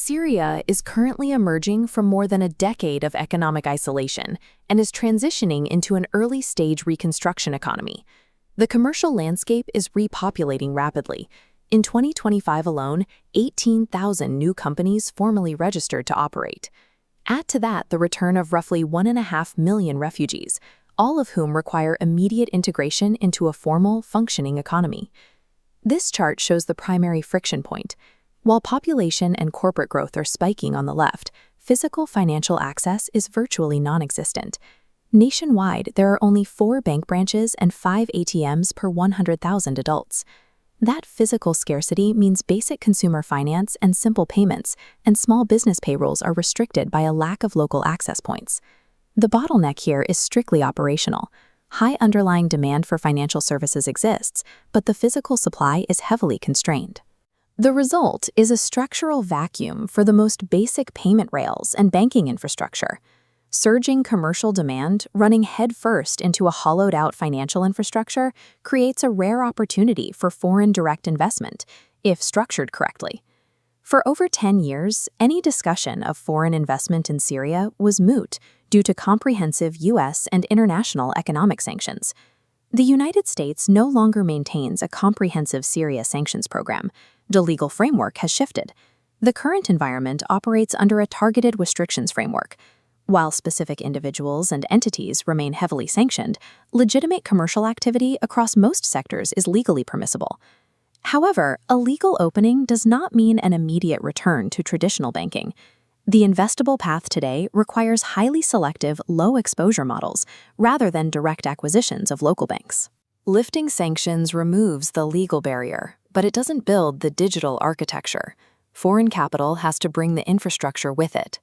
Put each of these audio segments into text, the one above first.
Syria is currently emerging from more than a decade of economic isolation and is transitioning into an early-stage reconstruction economy. The commercial landscape is repopulating rapidly. In 2025 alone, 18,000 new companies formally registered to operate. Add to that the return of roughly 1.5 million refugees, all of whom require immediate integration into a formal, functioning economy. This chart shows the primary friction point. While population and corporate growth are spiking on the left, physical financial access is virtually non-existent. Nationwide, there are only 4 bank branches and 5 ATMs per 100,000 adults. That physical scarcity means basic consumer finance and simple payments and small business payrolls are restricted by a lack of local access points. The bottleneck here is strictly operational. High underlying demand for financial services exists, but the physical supply is heavily constrained. The result is a structural vacuum for the most basic payment rails and banking infrastructure. Surging commercial demand, running headfirst into a hollowed-out financial infrastructure, creates a rare opportunity for foreign direct investment, if structured correctly. For over 10 years, any discussion of foreign investment in Syria was moot due to comprehensive U.S. and international economic sanctions. The United States no longer maintains a comprehensive Syria sanctions program. The legal framework has shifted. The current environment operates under a targeted restrictions framework. While specific individuals and entities remain heavily sanctioned, legitimate commercial activity across most sectors is legally permissible. However, a legal opening does not mean an immediate return to traditional banking. The investable path today requires highly selective, low-exposure models rather than direct acquisitions of local banks. Lifting sanctions removes the legal barrier, but it doesn't build the digital architecture. Foreign capital has to bring the infrastructure with it.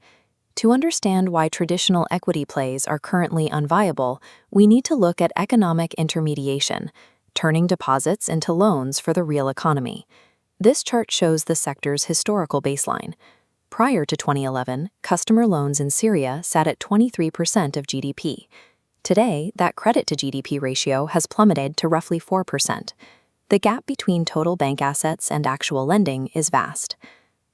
To understand why traditional equity plays are currently unviable, we need to look at economic intermediation, turning deposits into loans for the real economy. This chart shows the sector's historical baseline. Prior to 2011, customer loans in Syria sat at 23% of GDP. Today, that credit to GDP ratio has plummeted to roughly 4%. The gap between total bank assets and actual lending is vast.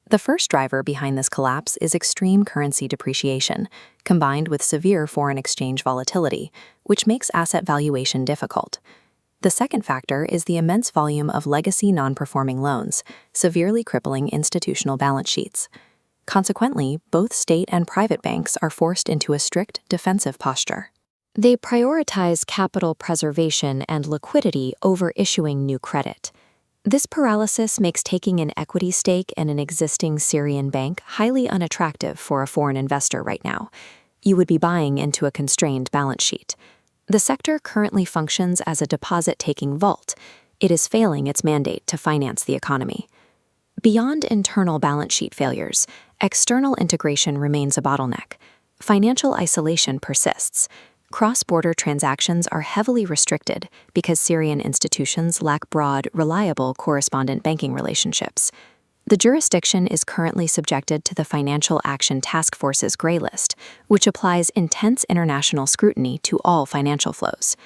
The first driver behind this collapse is extreme currency depreciation, combined with severe foreign exchange volatility, which makes asset valuation difficult. The second factor is the immense volume of legacy non-performing loans, severely crippling institutional balance sheets. Consequently, both state and private banks are forced into a strict defensive posture. They prioritize capital preservation and liquidity over issuing new credit. This paralysis makes taking an equity stake in an existing Syrian bank highly unattractive for a foreign investor right now. You would be buying into a constrained balance sheet. The sector currently functions as a deposit-taking vault. It is failing its mandate to finance the economy. Beyond internal balance sheet failures, external integration remains a bottleneck. Financial isolation persists. Cross-border transactions are heavily restricted because Syrian institutions lack broad, reliable correspondent banking relationships. The jurisdiction is currently subjected to the Financial Action Task Force's gray list, which applies intense international scrutiny to all financial flows.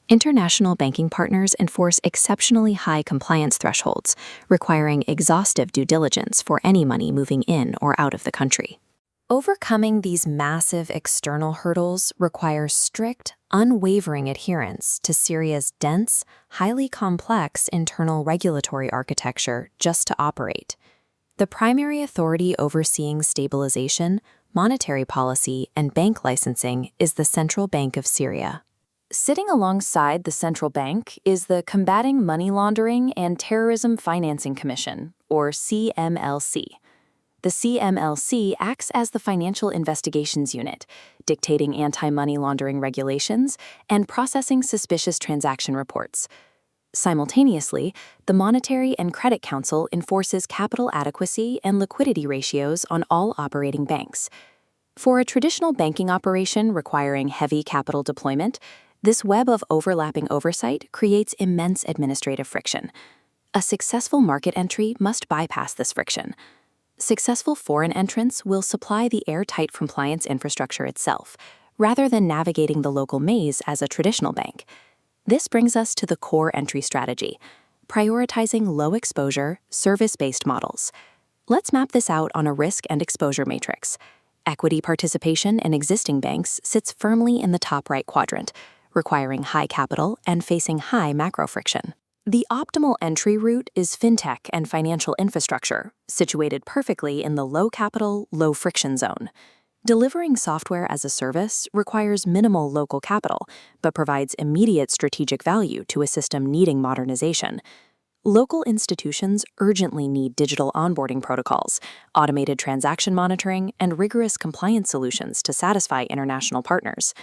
International banking partners enforce exceptionally high compliance thresholds, requiring exhaustive due diligence for any money moving in or out of the country. Overcoming these massive external hurdles requires strict, unwavering adherence to Syria's dense, highly complex internal regulatory architecture just to operate. The primary authority overseeing stabilization, monetary policy, and bank licensing is the Central Bank of Syria. Sitting alongside the central bank is the Combating Money Laundering and Terrorism Financing Commission, or CMLC. The CMLC acts as the Financial Investigations Unit, dictating anti-money laundering regulations and processing suspicious transaction reports. Simultaneously, the Monetary and Credit Council enforces capital adequacy and liquidity ratios on all operating banks. For a traditional banking operation requiring heavy capital deployment, this web of overlapping oversight creates immense administrative friction. A successful market entry must bypass this friction. Successful foreign entrants will supply the airtight compliance infrastructure itself, rather than navigating the local maze as a traditional bank. This brings us to the core entry strategy, prioritizing low-exposure, service-based models. Let's map this out on a risk and exposure matrix. Equity participation in existing banks sits firmly in the top right quadrant, requiring high capital and facing high macro friction. The optimal entry route is fintech and financial infrastructure, situated perfectly in the low capital, low friction zone. Delivering software as a service requires minimal local capital, but provides immediate strategic value to a system needing modernization. Local institutions urgently need digital onboarding protocols, automated transaction monitoring, and rigorous compliance solutions to satisfy international partners.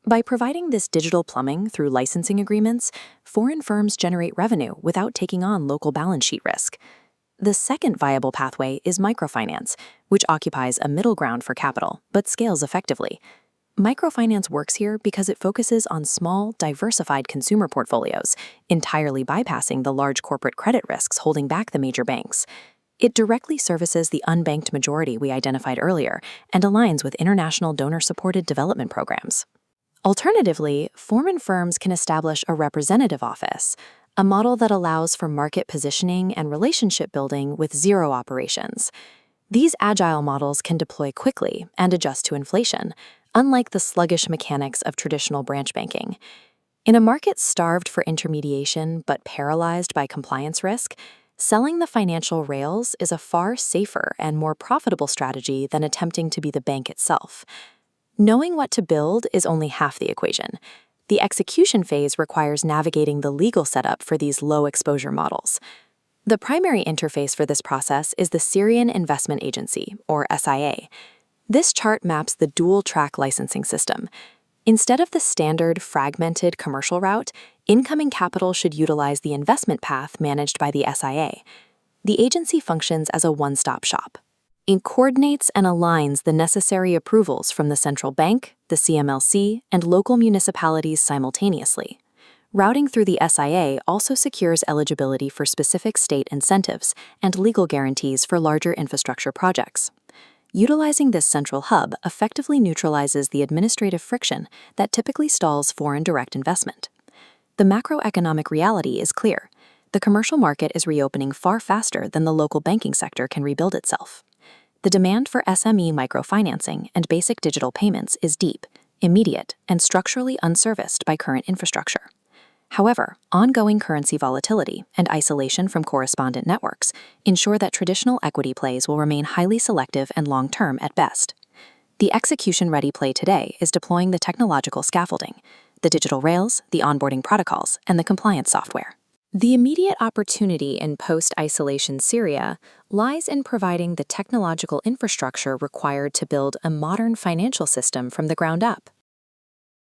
By providing this digital plumbing through licensing agreements, foreign firms generate revenue without taking on local balance sheet risk. The second viable pathway is microfinance, which occupies a middle ground for capital, but scales effectively. Microfinance works here because it focuses on small, diversified consumer portfolios, entirely bypassing the large corporate credit risks holding back the major banks. It directly services the unbanked majority we identified earlier and aligns with international donor-supported development programs. Alternatively, foreign firms can establish a representative office, a model that allows for market positioning and relationship building with zero operations. These agile models can deploy quickly and adjust to inflation, unlike the sluggish mechanics of traditional branch banking. In a market starved for intermediation but paralyzed by compliance risk, selling the financial rails is a far safer and more profitable strategy than attempting to be the bank itself. Knowing what to build is only half the equation. The execution phase requires navigating the legal setup for these low-exposure models. The primary interface for this process is the Syrian Investment Agency, or SIA. This chart maps the dual-track licensing system. Instead of the standard, fragmented commercial route, incoming capital should utilize the investment path managed by the SIA. The agency functions as a one-stop shop. It coordinates and aligns the necessary approvals from the central bank, the CMLC, and local municipalities simultaneously. Routing through the SIA also secures eligibility for specific state incentives and legal guarantees for larger infrastructure projects. Utilizing this central hub effectively neutralizes the administrative friction that typically stalls foreign direct investment. The macroeconomic reality is clear. The commercial market is reopening far faster than the local banking sector can rebuild itself. The demand for SME microfinancing and basic digital payments is deep, immediate, and structurally unserviced by current infrastructure. However, ongoing currency volatility and isolation from correspondent networks ensure that traditional equity plays will remain highly selective and long-term at best. The execution-ready play today is deploying the technological scaffolding, the digital rails, the onboarding protocols, and the compliance software. The immediate opportunity in post-isolation Syria lies in providing the technological infrastructure required to build a modern financial system from the ground up.